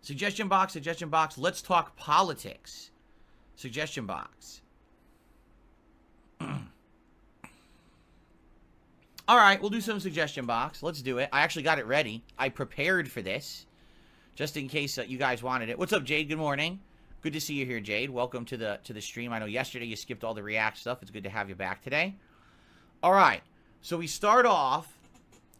Suggestion box, suggestion box. Let's talk politics. Suggestion box. All right, we'll do some suggestion box. Let's do it. I actually got it ready. I prepared for this, just in case you guys wanted it. What's up, Jade? Good morning. Good to see you here, Jade. Welcome to the stream. I know yesterday you skipped all the React stuff. It's good to have you back today. All right, so we start off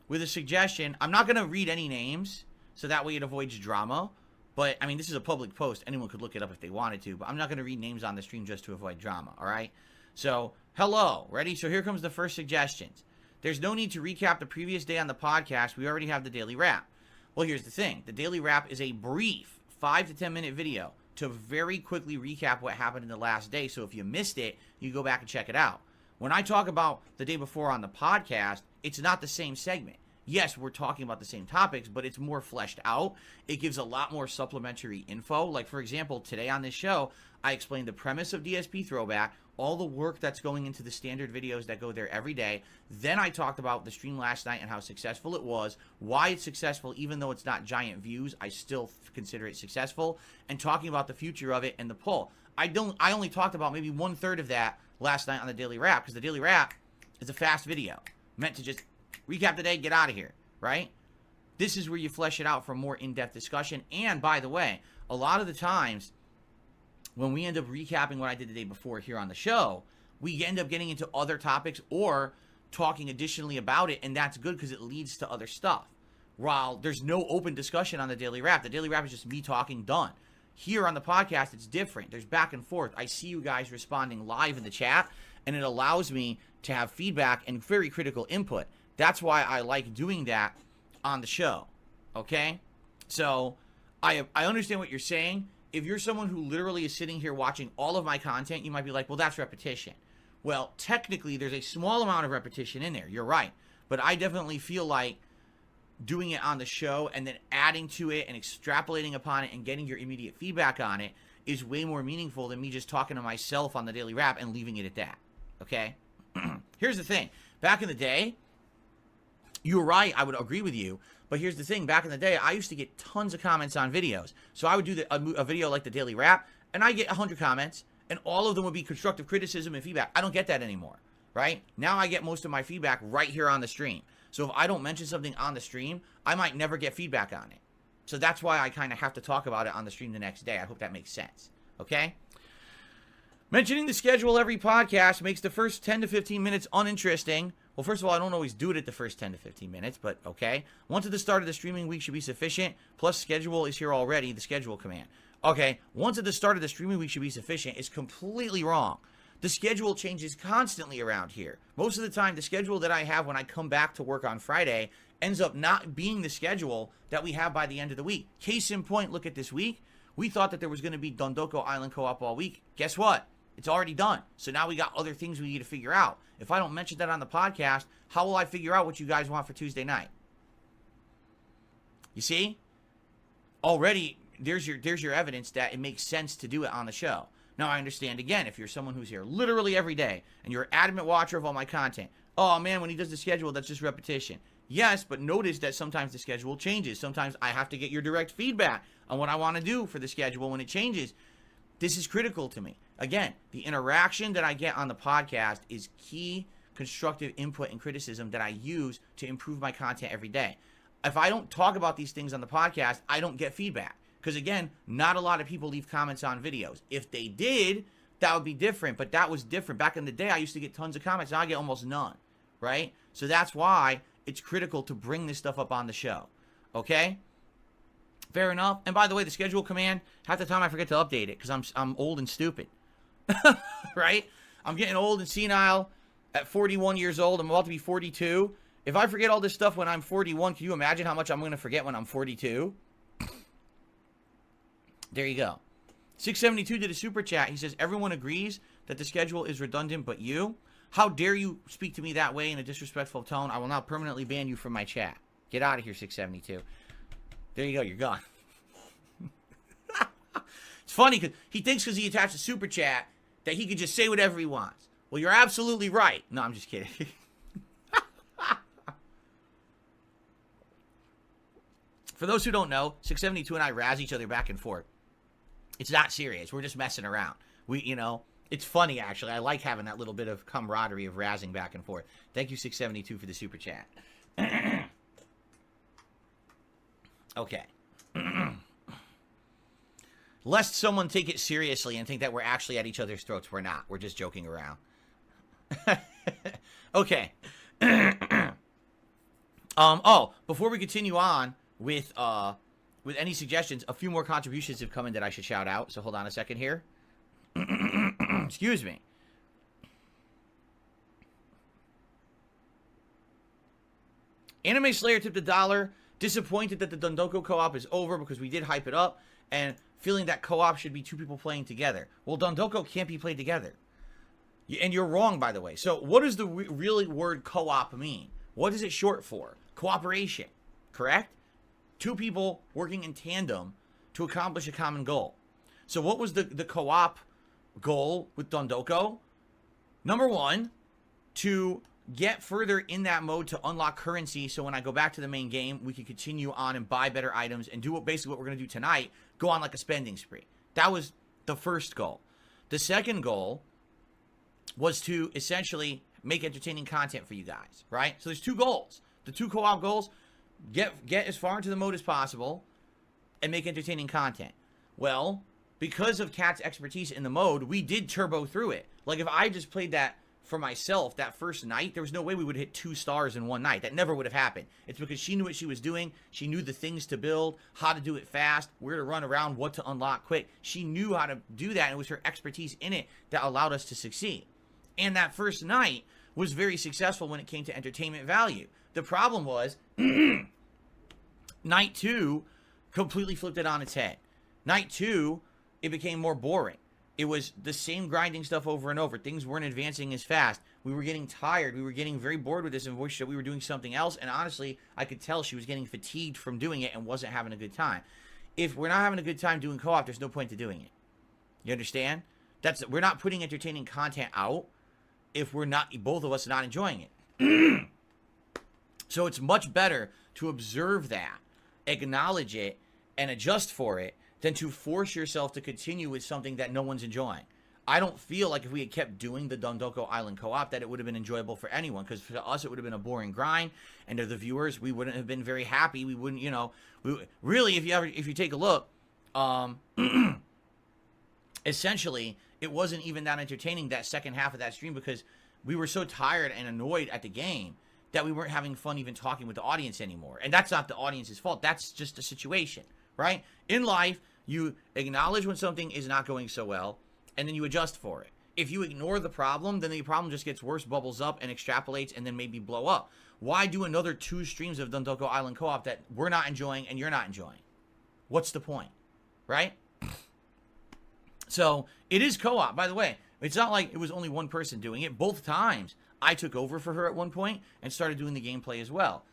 with a suggestion. I'm not going to read any names, so that way it avoids drama. But, I mean, this is a public post. Anyone could look it up if they wanted to. But I'm not going to read names on the stream just to avoid drama, all right? So, hello. Ready? So here comes the first suggestions. There's no need to recap the previous day on the podcast. We already have the daily wrap. Well, here's the thing. The daily wrap is a brief 5 to 10 minute video to very quickly recap what happened in the last day. So if you missed it, you go back and check it out. When I talk about the day before on the podcast, it's not the same segment. Yes, we're talking about the same topics, but it's more fleshed out. It gives a lot more supplementary info. Like, for example, today on this show, I explained the premise of DSP Throwback, all the work that's going into the standard videos that go there every day. Then I talked about the stream last night and how successful it was, why it's successful, even though it's not giant views, I still consider it successful, and talking about the future of it and the poll. I only talked about maybe 1/3 of that last night on the daily wrap, because the daily wrap is a fast video meant to just recap the day, get out of here, right? This is where you flesh it out for more in-depth discussion. And by the way, a lot of the times when we end up recapping what I did the day before here on the show, we end up getting into other topics or talking additionally about it, and that's good because it leads to other stuff. While there's no open discussion on the daily wrap is just me talking, done. Here on the podcast, it's different. There's back and forth. I see you guys responding live in the chat, and it allows me to have feedback and very critical input. That's why I like doing that on the show, okay? So I understand what you're saying. If you're someone who literally is sitting here watching all of my content, you might be like, well, that's repetition. Well, technically, there's a small amount of repetition in there. You're right. But I definitely feel like doing it on the show and then adding to it and extrapolating upon it and getting your immediate feedback on it is way more meaningful than me just talking to myself on the daily wrap and leaving it at that, okay? Here's the thing. Back in the day, you're right, I would agree with you. But here's the thing. Back in the day, I used to get tons of comments on videos. So I would do a video like the daily wrap, and I get 100 comments, and all of them would be constructive criticism and feedback. I don't get that anymore, right? Now I get most of my feedback right here on the stream. So if I don't mention something on the stream, I might never get feedback on it. So that's why I kind of have to talk about it on the stream the next day. I hope that makes sense, okay? Mentioning the schedule every podcast makes the first 10 to 15 minutes uninteresting. Well, first of all, I don't always do it at the first 10 to 15 minutes, but okay. Once at the start of the streaming week should be sufficient, plus schedule is here already, the schedule command. Okay, once at the start of the streaming week should be sufficient is completely wrong. The schedule changes constantly around here. Most of the time, the schedule that I have when I come back to work on Friday ends up not being the schedule that we have by the end of the week. Case in point, look at this week. We thought that there was going to be Dondoko Island Co-op all week. Guess what? It's already done. So now we got other things we need to figure out. If I don't mention that on the podcast, how will I figure out what you guys want for Tuesday night? You see? Already, there's your evidence that it makes sense to do it on the show. Now, I understand, again, if you're someone who's here literally every day, and you're an adamant watcher of all my content, oh, man, when he does the schedule, that's just repetition. Yes, but notice that sometimes the schedule changes. Sometimes I have to get your direct feedback on what I want to do for the schedule when it changes. This is critical to me. Again, the interaction that I get on the podcast is key constructive input and criticism that I use to improve my content every day. If I don't talk about these things on the podcast, I don't get feedback. Because again, not a lot of people leave comments on videos. If they did, that would be different. But that was different. Back in the day, I used to get tons of comments. Now I get almost none. Right? So that's why it's critical to bring this stuff up on the show. Okay? Fair enough. And by the way, the schedule command, half the time I forget to update it because I'm old and stupid. Right? I'm getting old and senile at 41 years old. I'm about to be 42. If I forget all this stuff when I'm 41, can you imagine how much I'm going to forget when I'm 42? There you go. 672 did a super chat. He says, everyone agrees that the schedule is redundant but you. How dare you speak to me that way in a disrespectful tone? I will now permanently ban you from my chat. Get out of here, 672. There you go. You're gone. It's funny because he thinks because he attached a super chat that he could just say whatever he wants. Well, you're absolutely right. No, I'm just kidding. For those who don't know, 672 and I razz each other back and forth. It's not serious. We're just messing around. It's funny, actually. I like having that little bit of camaraderie of razzing back and forth. Thank you, 672, for the super chat. Okay. Lest someone take it seriously and think that we're actually at each other's throats. We're not. We're just joking around. Okay. Before we continue on with any suggestions, a few more contributions have come in that I should shout out. So hold on a second here. Excuse me. Anime Slayer tipped $1. Disappointed that the Dondoko co-op is over because we did hype it up, and feeling that co-op should be 2 people playing together. Well, Dondoko can't be played together. And you're wrong, by the way. So what does the really word co-op mean? What is it short for? Cooperation, correct? 2 people working in tandem to accomplish a common goal. So what was the co-op goal with Dondoko? Number 1, to get further in that mode to unlock currency, so when I go back to the main game, we can continue on and buy better items and do basically what we're going to do tonight, go on like a spending spree. That was the first goal. The second goal was to essentially make entertaining content for you guys, right? So there's 2 goals. The 2 co-op goals, get as far into the mode as possible and make entertaining content. Well, because of Kat's expertise in the mode, we did turbo through it. Like, if I just played that for myself that first night, there was no way we would hit 2 stars in one night. That never would have happened. It's because she knew what she was doing. She knew the things to build, how to do it fast, where to run around, what to unlock quick. She knew how to do that, and it was her expertise in it that allowed us to succeed. And that first night was very successful when it came to entertainment value. The problem was, night 2 completely flipped it on its head. Night 2, it became more boring. It was the same grinding stuff over and over. Things weren't advancing as fast. We were getting tired. We were getting very bored with this and wished that we were doing something else. And honestly, I could tell she was getting fatigued from doing it and wasn't having a good time. If we're not having a good time doing co-op, there's no point to doing it. You understand? We're not putting entertaining content out if we're not, both of us, not enjoying it. So it's much better to observe that, acknowledge it, and adjust for it than to force yourself to continue with something that no one's enjoying. I don't feel like if we had kept doing the Dondoko Island co-op that it would have been enjoyable for anyone, because for us it would have been a boring grind, and to the viewers we wouldn't have been very happy. We wouldn't, really, if you take a look, essentially it wasn't even that entertaining that second half of that stream because we were so tired and annoyed at the game that we weren't having fun even talking with the audience anymore. And that's not the audience's fault. That's just a situation, right? In life, you acknowledge when something is not going so well, and then you adjust for it. If you ignore the problem, then the problem just gets worse, bubbles up, and extrapolates, and then maybe blow up. Why do another 2 streams of Dondoko Island co-op that we're not enjoying and you're not enjoying? What's the point, right? So, it is co-op. By the way, it's not like it was only one person doing it. Both times, I took over for her at one point and started doing the gameplay as well.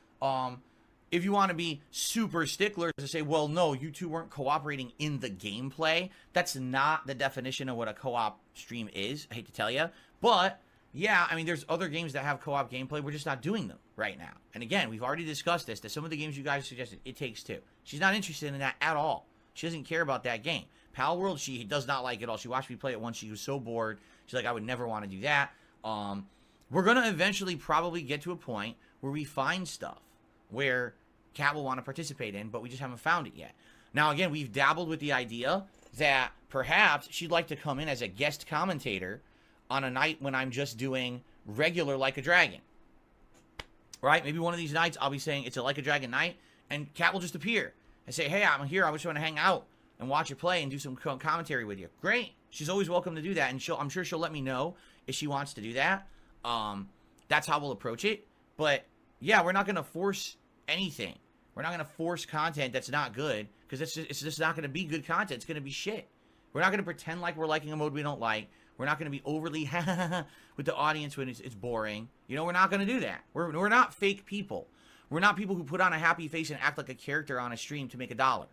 If you want to be super stickler to say, well, no, you 2 weren't cooperating in the gameplay, that's not the definition of what a co-op stream is. I hate to tell you. But, yeah, I mean, there's other games that have co-op gameplay. We're just not doing them right now. And again, we've already discussed this, that some of the games you guys suggested, it takes 2. She's not interested in that at all. She doesn't care about that game. Pal World, she does not like it at all. She watched me play it once. She was so bored. She's like, I would never want to do that. We're going to eventually probably get to a point where we find stuff where Kat will want to participate in, but we just haven't found it yet. Now, again, we've dabbled with the idea that perhaps she'd like to come in as a guest commentator on a night when I'm just doing regular Like a Dragon. Right? Maybe one of these nights I'll be saying it's a Like a Dragon night, and Kat will just appear and say, hey, I'm here. I just want to hang out and watch you play and do some commentary with you. Great. She's always welcome to do that, and I'm sure she'll let me know if she wants to do that. That's how we'll approach it. But, yeah, we're not going to force anything. We're not going to force content that's not good, because it's just not going to be good content. It's going to be shit. We're not going to pretend like we're liking a mode we don't like. We're not going to be overly with the audience when it's boring. We're not going to do that. We're not fake people. We're not people who put on a happy face and act like a character on a stream to make $1.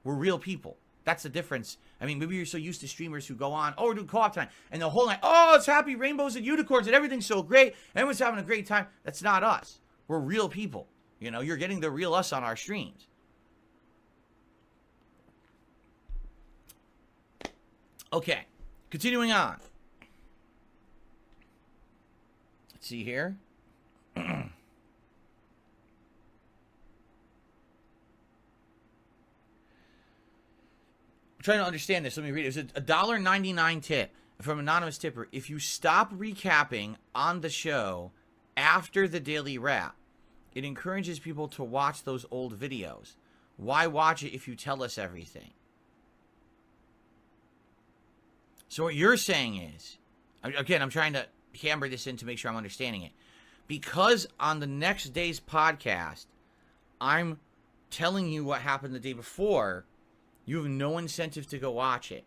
We're real people. That's the difference. I mean, maybe you're so used to streamers who go on, oh, we're doing co-op tonight, and the whole night, oh, it's happy rainbows and unicorns and everything's so great. Everyone's having a great time. That's not us. We're real people. You're getting the real us on our streams. Okay, continuing on. Let's see here. I'm trying to understand this. Let me read it. It was a $1.99 tip from anonymous tipper. If you stop recapping on the show after the daily wrap, it encourages people to watch those old videos. Why watch it if you tell us everything? So what you're saying is, again, I'm trying to hammer this in to make sure I'm understanding it. Because on the next day's podcast, I'm telling you what happened the day before, you have no incentive to go watch it.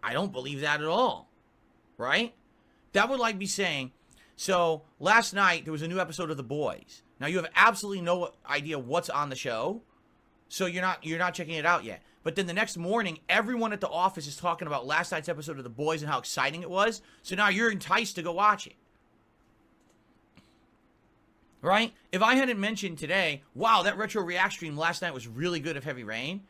I don't believe that at all. Right? That would like be saying, so last night there was a new episode of The Boys. Now you have absolutely no idea what's on the show, so you're not checking it out yet. But then the next morning, everyone at the office is talking about last night's episode of The Boys and how exciting it was. So now you're enticed to go watch it. Right? If I hadn't mentioned today, wow, that retro react stream last night was really good of Heavy Rain,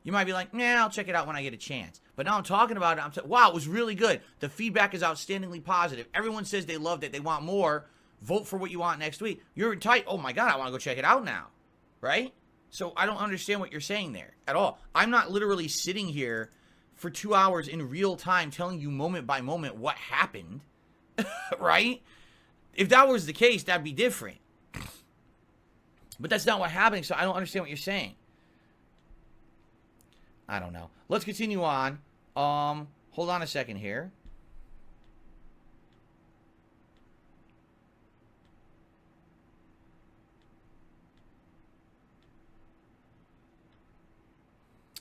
you might be like, nah, I'll check it out when I get a chance. But now I'm talking about it, I'm saying, wow, it was really good. The feedback is outstandingly positive. Everyone says they loved it, they want more. Vote for what you want next week. You're tight. Oh my God, I want to go check it out now. Right? So I don't understand what you're saying there at all. I'm not literally sitting here for 2 hours in real time telling you moment by moment what happened. Right? If that was the case, that'd be different. But that's not what's happening, so I don't understand what you're saying. I don't know. Let's continue on. Hold on a second here.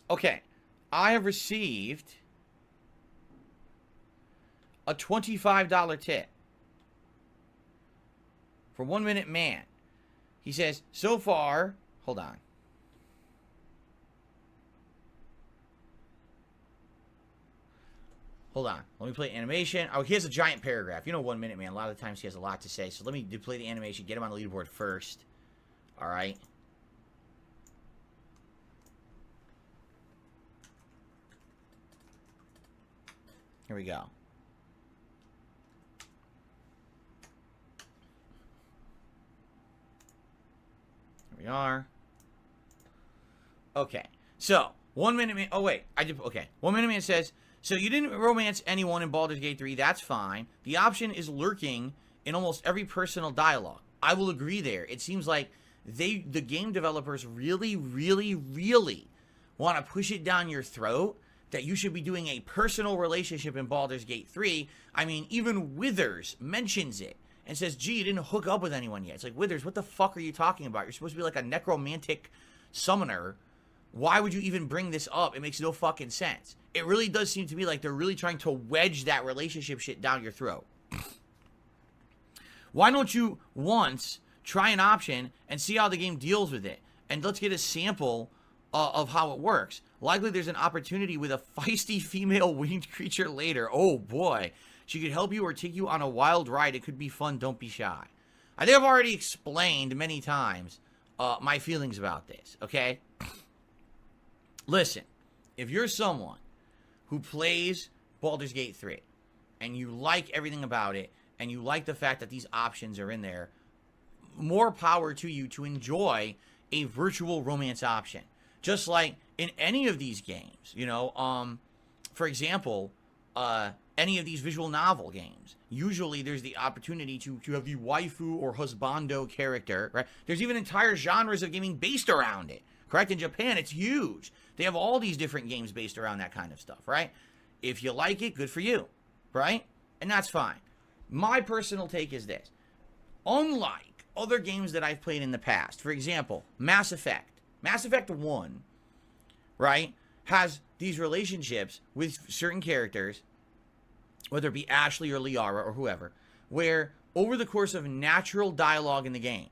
Okay. I have received a $25 tip for 1 Minute Man. He says, so far, hold on. Hold on. Let me play animation. Oh, he has a giant paragraph. You know 1 Minute Man, a lot of the times he has a lot to say. So let me play the animation, get him on the leaderboard first. All right. Here we go. Here we are. Okay. So, 1 Minute Man. Oh, wait. Okay. 1 Minute Man says, so you didn't romance anyone in Baldur's Gate 3. That's fine. The option is lurking in almost every personal dialogue. I will agree there. It seems like the game developers really, really, really want to push it down your throat that you should be doing a personal relationship in Baldur's Gate 3. I mean, even Withers mentions it and says, gee, you didn't hook up with anyone yet. It's like, Withers, what the fuck are you talking about? You're supposed to be like a necromantic summoner. Why would you even bring this up? It makes no fucking sense. It really does seem to me like they're really trying to wedge that relationship shit down your throat. Why don't you once try an option and see how the game deals with it? And let's get a sample of how it works. Likely there's an opportunity with a feisty female winged creature later. Oh boy. She could help you or take you on a wild ride. It could be fun. Don't be shy. I think I've already explained many times my feelings about this, okay? Listen, if you're someone who plays Baldur's Gate 3 and you like everything about it and you like the fact that these options are in there, more power to you to enjoy a virtual romance option. Just like in any of these games, you know, for example, any of these visual novel games, usually there's the opportunity to have the waifu or husbando character, right? There's even entire genres of gaming based around it, correct? In Japan, it's huge. They have all these different games based around that kind of stuff, right? If you like it, good for you, right? And that's fine. My personal take is this. Unlike other games that I've played in the past, for example, Mass Effect 1, right, has these relationships with certain characters, whether it be Ashley or Liara or whoever, where over the course of natural dialogue in the game,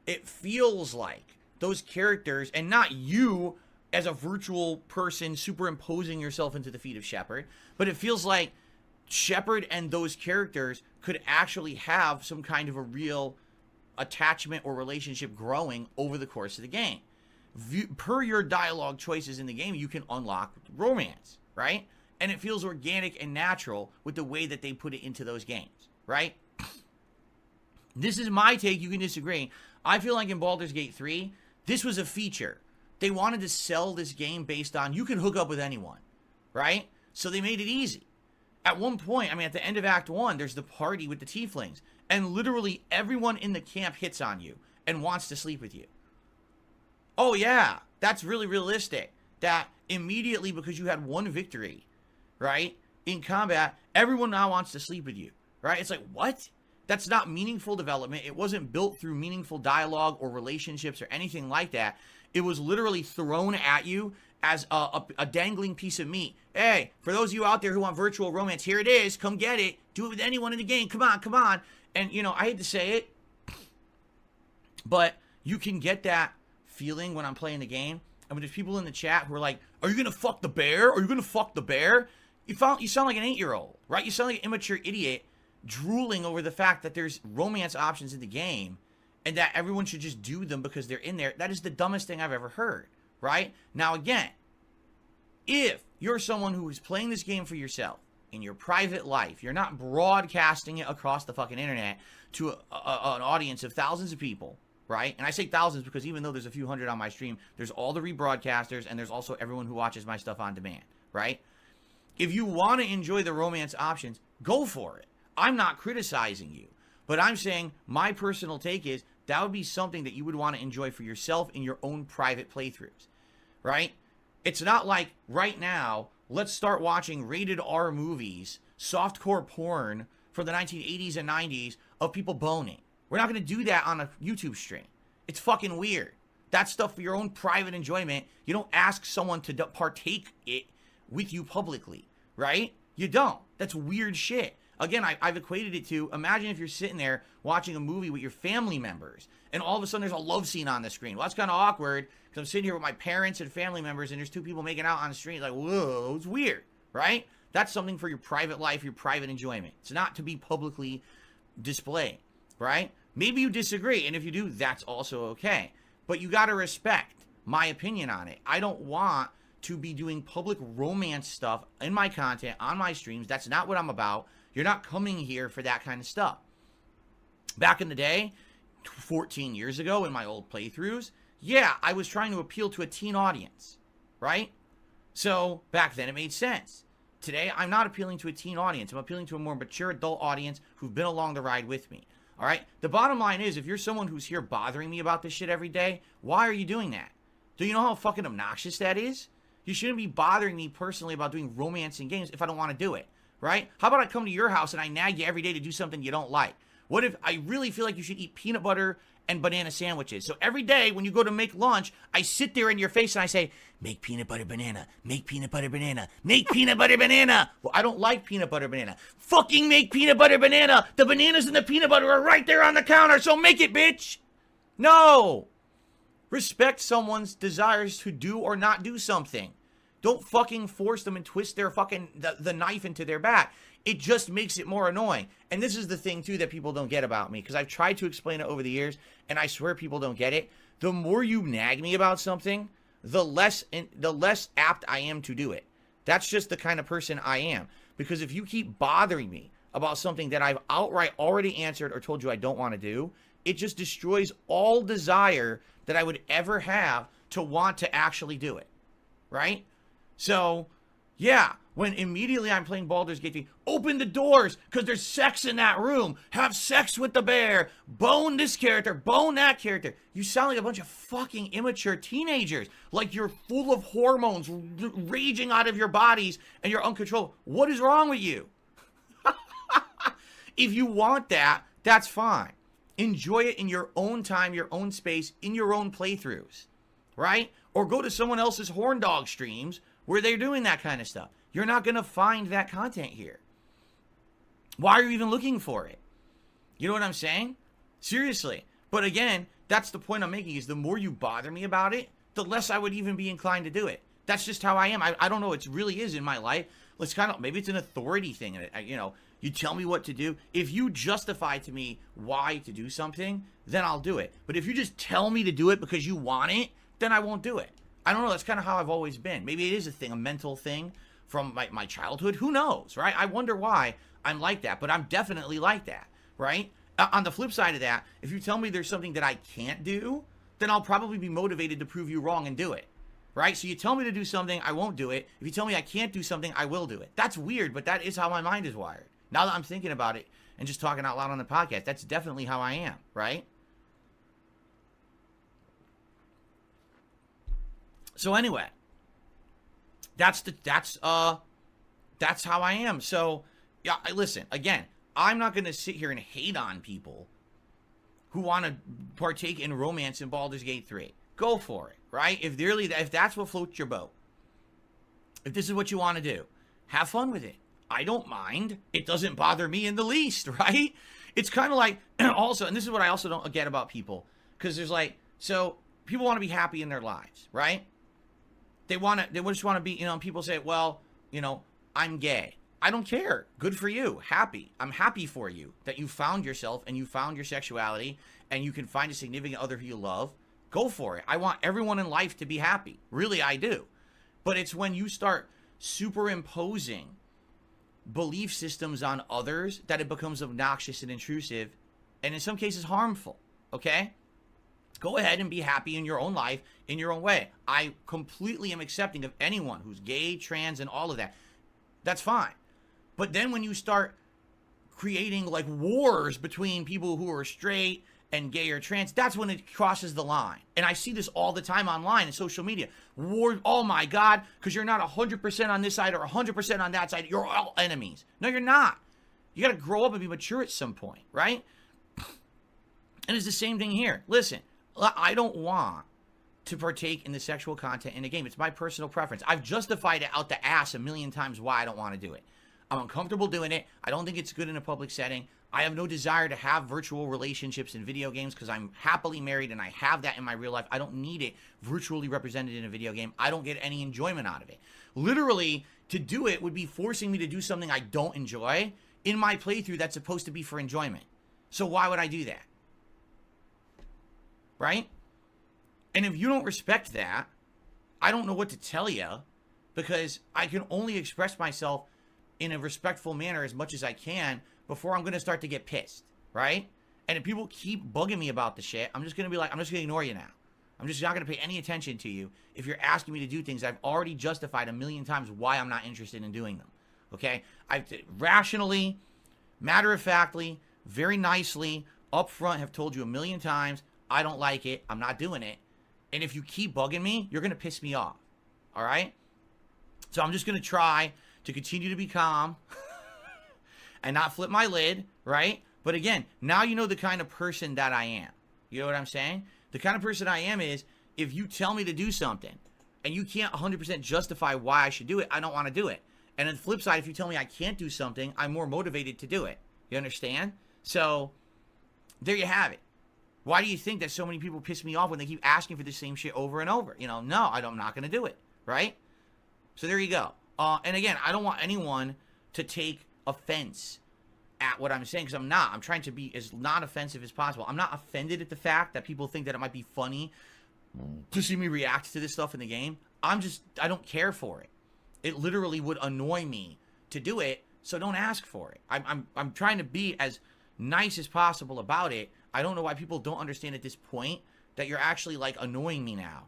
it feels like those characters, and not you as a virtual person superimposing yourself into the feet of Shepard, but it feels like Shepard and those characters could actually have some kind of a real attachment or relationship growing over the course of the game. per your dialogue choices in the game, you can unlock romance, right? And it feels organic and natural with the way that they put it into those games, right? This is my take. You can disagree. I feel like in Baldur's Gate 3, this was a feature. They wanted to sell this game based on you can hook up with anyone, right? So they made it easy. At one point, I mean, at the end of Act 1, there's the party with the tieflings. And literally everyone in the camp hits on you and wants to sleep with you. Oh, yeah. That's really realistic. That immediately, because you had one victory, right, in combat, everyone now wants to sleep with you, right? It's like, what? That's not meaningful development. It wasn't built through meaningful dialogue or relationships or anything like that. It was literally thrown at you as a dangling piece of meat. Hey, for those of you out there who want virtual romance, here it is. Come get it. Do it with anyone in the game. Come on, come on. And, you know, I hate to say it, but you can get that feeling when I'm playing the game. And when there's people in the chat who are like, are you going to fuck the bear? Are you going to fuck the bear? You sound like an 8-year-old, right? You sound like an immature idiot drooling over the fact that there's romance options in the game and that everyone should just do them because they're in there. That is the dumbest thing I've ever heard, right? Now, again, if you're someone who is playing this game for yourself in your private life, you're not broadcasting it across the fucking internet to an audience of thousands of people, right? And I say thousands because even though there's a few hundred on my stream, there's all the rebroadcasters and there's also everyone who watches my stuff on demand, right? If you want to enjoy the romance options, go for it. I'm not criticizing you, but I'm saying my personal take is that would be something that you would want to enjoy for yourself in your own private playthroughs, right? It's not like right now, let's start watching rated R movies, softcore porn from the 1980s and 90s of people boning. We're not going to do that on a YouTube stream. It's fucking weird. That's stuff for your own private enjoyment. You don't ask someone to partake it with you publicly, right? You don't. That's weird shit. Again, I've equated it to, imagine if you're sitting there watching a movie with your family members, and all of a sudden there's a love scene on the screen. Well, that's kind of awkward, because I'm sitting here with my parents and family members, and there's two people making out on the screen. Like, whoa, it's weird, right? That's something for your private life, your private enjoyment. It's not to be publicly displayed, right? Maybe you disagree, and if you do, that's also okay. But you got to respect my opinion on it. I don't want to be doing public romance stuff in my content, on my streams. That's not what I'm about. You're not coming here for that kind of stuff. Back in the day, 14 years ago in my old playthroughs, yeah, I was trying to appeal to a teen audience, right? So back then it made sense. Today, I'm not appealing to a teen audience. I'm appealing to a more mature adult audience who've been along the ride with me, all right? The bottom line is, if you're someone who's here bothering me about this shit every day, why are you doing that? Do you know how fucking obnoxious that is? You shouldn't be bothering me personally about doing romance in games if I don't want to do it. Right? How about I come to your house and I nag you every day to do something you don't like? What if I really feel like you should eat peanut butter and banana sandwiches? So every day when you go to make lunch, I sit there in your face and I say, make peanut butter banana, make peanut butter banana, make peanut butter banana. Well, I don't like peanut butter banana. Fucking make peanut butter banana. The bananas and the peanut butter are right there on the counter, so make it, bitch. No. Respect someone's desires to do or not do something. Don't fucking force them and twist their fucking, the knife into their back. It just makes it more annoying. And this is the thing, too, that people don't get about me, because I've tried to explain it over the years, and I swear people don't get it. The more you nag me about something, the less apt I am to do it. That's just the kind of person I am. Because if you keep bothering me about something that I've outright already answered or told you I don't want to do, it just destroys all desire that I would ever have to want to actually do it. Right? So, yeah, when immediately I'm playing Baldur's Gate 3, open the doors, because there's sex in that room. Have sex with the bear. Bone this character. Bone that character. You sound like a bunch of fucking immature teenagers. Like you're full of hormones raging out of your bodies and you're uncontrollable. What is wrong with you? If you want that, that's fine. Enjoy it in your own time, your own space, in your own playthroughs. Right? Or go to someone else's horn dog streams where they're doing that kind of stuff. You're not going to find that content here. Why are you even looking for it? You know what I'm saying? Seriously. But again, that's the point I'm making, is the more you bother me about it, the less I would even be inclined to do it. That's just how I am. I don't know. It really is in my life. Let's kind of, maybe it's an authority thing. You know, you tell me what to do. If you justify to me why to do something, then I'll do it. But if you just tell me to do it because you want it, then I won't do it. I don't know. That's kind of how I've always been. Maybe it is a thing, a mental thing from my childhood. Who knows, right? I wonder why I'm like that, but I'm definitely like that, right? On the flip side of that, if you tell me there's something that I can't do, then I'll probably be motivated to prove you wrong and do it, right? So you tell me to do something, I won't do it. If you tell me I can't do something, I will do it. That's weird, but that is how my mind is wired. Now that I'm thinking about it and just talking out loud on the podcast, that's definitely how I am, right? So anyway, that's how I am. So yeah, listen, again, I'm not going to sit here and hate on people who want to partake in romance in Baldur's Gate 3. Go for it, right? If that's what floats your boat, if this is what you want to do, have fun with it. I don't mind. It doesn't bother me in the least, right? It's kind of like, also, and this is what I also don't get about people, because there's like, so people want to be happy in their lives, right? They just want to be, people say, well, I'm gay. I don't care. Good for you. Happy. I'm happy for you that you found yourself and you found your sexuality and you can find a significant other who you love. Go for it. I want everyone in life to be happy. Really, I do. But it's when you start superimposing belief systems on others that it becomes obnoxious and intrusive and in some cases harmful. Okay? Go ahead and be happy in your own life, in your own way. I completely am accepting of anyone who's gay, trans, and all of that. That's fine. But then when you start creating like wars between people who are straight and gay or trans, that's when it crosses the line. And I see this all the time online and social media. War, oh my God, because you're not 100% on this side or 100% on that side. You're all enemies. No, you're not. You got to grow up and be mature at some point, right? And it's the same thing here. Listen. I don't want to partake in the sexual content in the game. It's my personal preference. I've justified it out the ass a million times why I don't want to do it. I'm uncomfortable doing it. I don't think it's good in a public setting. I have no desire to have virtual relationships in video games because I'm happily married and I have that in my real life. I don't need it virtually represented in a video game. I don't get any enjoyment out of it. Literally, to do it would be forcing me to do something I don't enjoy in my playthrough that's supposed to be for enjoyment. So why would I do that? Right? And if you don't respect that, I don't know what to tell you because I can only express myself in a respectful manner as much as I can before I'm going to start to get pissed, right? And if people keep bugging me about the shit, I'm just going to be like, I'm just going to ignore you now. I'm just not going to pay any attention to you if you're asking me to do things I've already justified a million times why I'm not interested in doing them, okay? I've rationally, matter-of-factly, very nicely, up front have told you a million times, I don't like it. I'm not doing it. And if you keep bugging me, you're going to piss me off. All right? So I'm just going to try to continue to be calm and not flip my lid, right? But again, now you know the kind of person that I am. You know what I'm saying? The kind of person I am is if you tell me to do something and you can't 100% justify why I should do it, I don't want to do it. And on the flip side, if you tell me I can't do something, I'm more motivated to do it. You understand? So there you have it. Why do you think that so many people piss me off when they keep asking for the same shit over and over? No, I'm not going to do it, right? So there you go. And again, I don't want anyone to take offense at what I'm saying because I'm not. I'm trying to be as not offensive as possible. I'm not offended at the fact that people think that it might be funny to see me react to this stuff in the game. I don't care for it. It literally would annoy me to do it, so don't ask for it. I'm trying to be as nice as possible about it. I don't know why people don't understand at this point that you're actually like annoying me now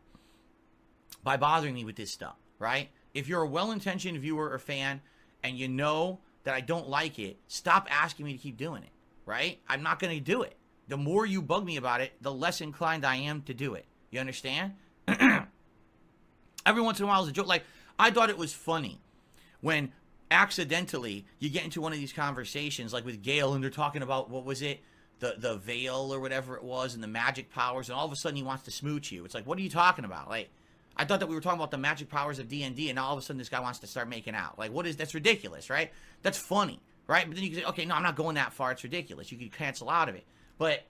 by bothering me with this stuff, right? If you're a well-intentioned viewer or fan and you know that I don't like it, stop asking me to keep doing it, right? I'm not going to do it. The more you bug me about it, the less inclined I am to do it. You understand? Every once in a while it's a joke. Like, I thought it was funny when accidentally you get into one of these conversations like with Gale and they're talking about, what was it? The veil or whatever it was and the magic powers, and all of a sudden he wants to smooch you. It's like, what are you talking about? Like, I thought that we were talking about the magic powers of D&D, and now all of a sudden this guy wants to start making out. Like, that's ridiculous, right? That's funny, right? But then you can say, okay, no, I'm not going that far. It's ridiculous. You can cancel out of it. But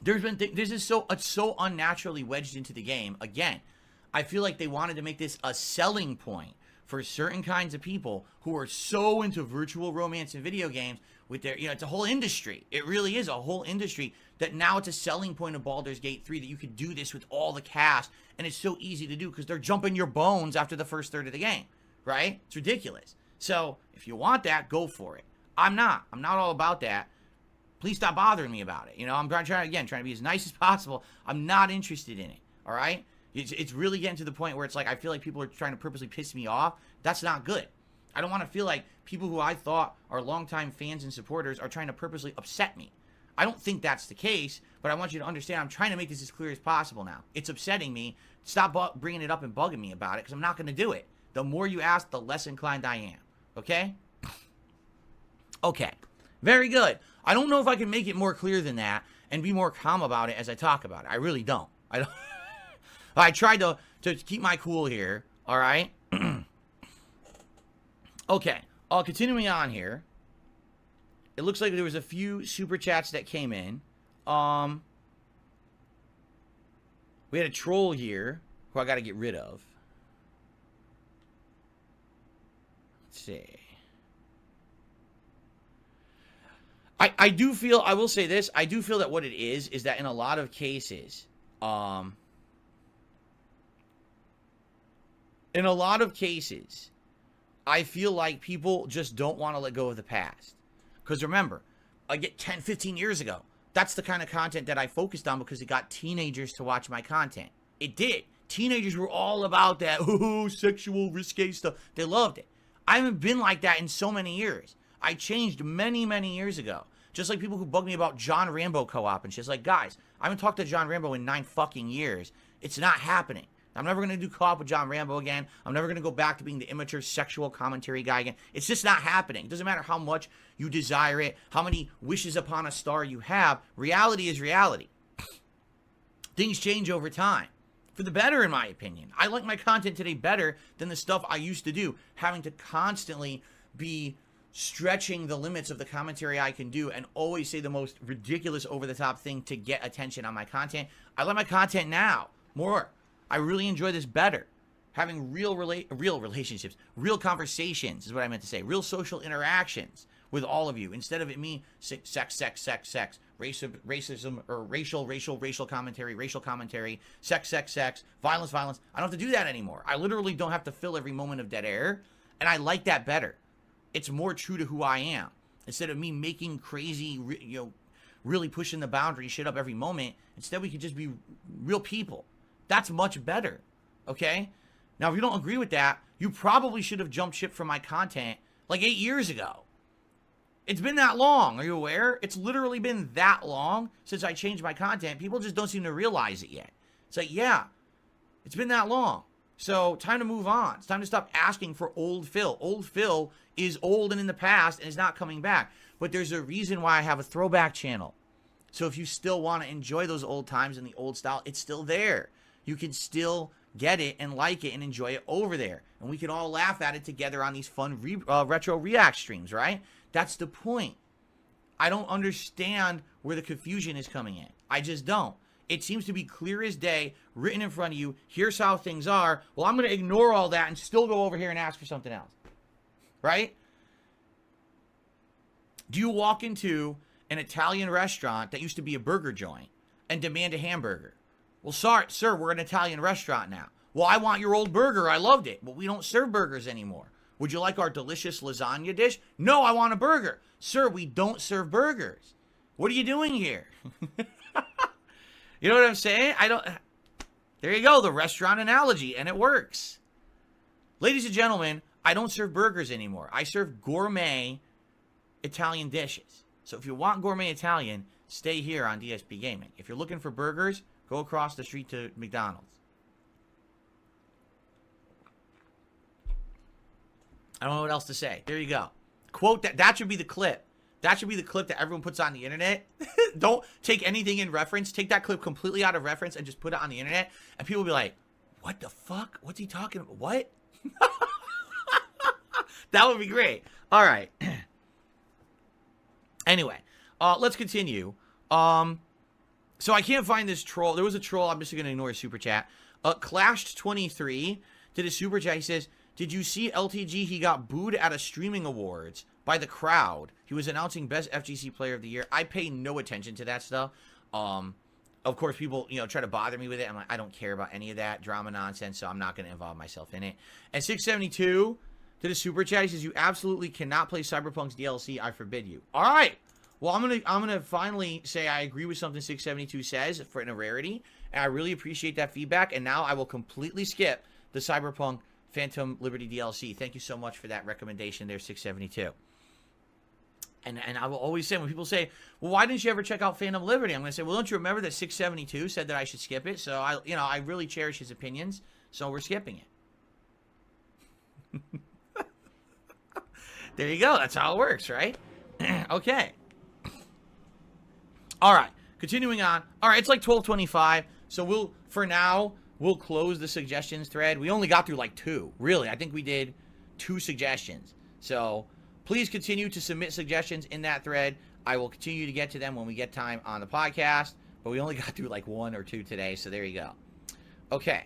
it's so unnaturally wedged into the game. Again, I feel like they wanted to make this a selling point for certain kinds of people who are so into virtual romance in video games with their, it's a whole industry. It really is a whole industry that now it's a selling point of Baldur's Gate 3 that you could do this with all the cast, and it's so easy to do because they're jumping your bones after the first third of the game, right? It's ridiculous. So if you want that, go for it. I'm not all about that. Please stop bothering me about it. I'm trying to be as nice as possible. I'm not interested in it, all right? It's really getting to the point where it's like I feel like people are trying to purposely piss me off. That's not good. I don't want to feel like people who I thought are longtime fans and supporters are trying to purposely upset me. I don't think that's the case, but I want you to understand I'm trying to make this as clear as possible now. It's upsetting me. Stop bringing it up and bugging me about it because I'm not going to do it. The more you ask, the less inclined I am. Okay? Okay. Very good. I don't know if I can make it more clear than that and be more calm about it as I talk about it. I really don't. I tried to keep my cool here. All right? Okay. Continuing on here. It looks like there was a few super chats that came in. We had a troll here who I got to get rid of. Let's see. I do feel, I will say this, I do feel that what it is that in a lot of cases, I feel like people just don't want to let go of the past. Because remember, I get 10, 15 years ago, that's the kind of content that I focused on because it got teenagers to watch my content. It did. Teenagers were all about that, sexual, risque stuff. They loved it. I haven't been like that in so many years. I changed many, many years ago. Just like people who bug me about John Rambo co-op and shit. It's like, guys, I haven't talked to John Rambo in 9 fucking years. It's not happening. I'm never going to do co-op with John Rambo again. I'm never going to go back to being the immature sexual commentary guy again. It's just not happening. It doesn't matter how much you desire it, how many wishes upon a star you have. Reality is reality. Things change over time. For the better, in my opinion. I like my content today better than the stuff I used to do. Having to constantly be stretching the limits of the commentary I can do and always say the most ridiculous over-the-top thing to get attention on my content. I like my content now more. I really enjoy this better. Having real relationships, real conversations is what I meant to say. Real social interactions with all of you. Instead of it me, sex, racism, or racial commentary, sex, violence. I don't have to do that anymore. I literally don't have to fill every moment of dead air. And I like that better. It's more true to who I am. Instead of me making crazy, really pushing the boundary shit up every moment. Instead, we could just be real people. That's much better, okay? Now, if you don't agree with that, you probably should have jumped ship from my content like 8 years ago. It's been that long. Are you aware? It's literally been that long since I changed my content. People just don't seem to realize it yet. It's like, yeah, it's been that long. So, time to move on. It's time to stop asking for old Phil. Old Phil is old and in the past and is not coming back. But there's a reason why I have a throwback channel. So, if you still want to enjoy those old times and the old style, it's still there. You can still get it and like it and enjoy it over there. And we can all laugh at it together on these fun retro react streams, right? That's the point. I don't understand where the confusion is coming in. I just don't. It seems to be clear as day, written in front of you. Here's how things are. Well, I'm going to ignore all that and still go over here and ask for something else. Right? Do you walk into an Italian restaurant that used to be a burger joint and demand a hamburger? Well, sorry, sir, we're an Italian restaurant now. Well, I want your old burger. I loved it. But we don't serve burgers anymore. Would you like our delicious lasagna dish? No, I want a burger. Sir, we don't serve burgers. What are you doing here? You know what I'm saying? There you go, the restaurant analogy, and it works. Ladies and gentlemen, I don't serve burgers anymore. I serve gourmet Italian dishes. So if you want gourmet Italian, stay here on DSP Gaming. If you're looking for burgers, go across the street to McDonald's. I don't know what else to say. There you go. Quote that. That should be the clip. That should be the clip that everyone puts on the internet. Don't take anything in reference. Take that clip completely out of reference and just put it on the internet. And people will be like, what the fuck? What's he talking about? What? That would be great. All right. Anyway, let's continue. So I can't find this troll. There was a troll. I'm just going to ignore a super chat. Clashed23 did a super chat. He says, did you see LTG? He got booed at a streaming awards by the crowd. He was announcing best FGC player of the year. I pay no attention to that stuff. Of course, people, try to bother me with it. I'm like, I don't care about any of that drama nonsense, so I'm not going to involve myself in it. And 672 did a super chat. He says, you absolutely cannot play Cyberpunk's DLC. I forbid you. All right. Well, I'm gonna finally say I agree with something 672 says for a rarity, and I really appreciate that feedback. And now I will completely skip the Cyberpunk Phantom Liberty DLC. Thank you so much for that recommendation there, 672. And I will always say, when people say, well, why didn't you ever check out Phantom Liberty? I'm going to say, well, don't you remember that 672 said that I should skip it? So, I really cherish his opinions, so we're skipping it. There you go. That's how it works, right? Okay. All right. Continuing on. All right, it's like 12:25, so for now, we'll close the suggestions thread. We only got through like 2. Really, I think we did 2 suggestions. So please continue to submit suggestions in that thread. I will continue to get to them when we get time on the podcast, but we only got through like 1 or 2 today, so there you go. Okay.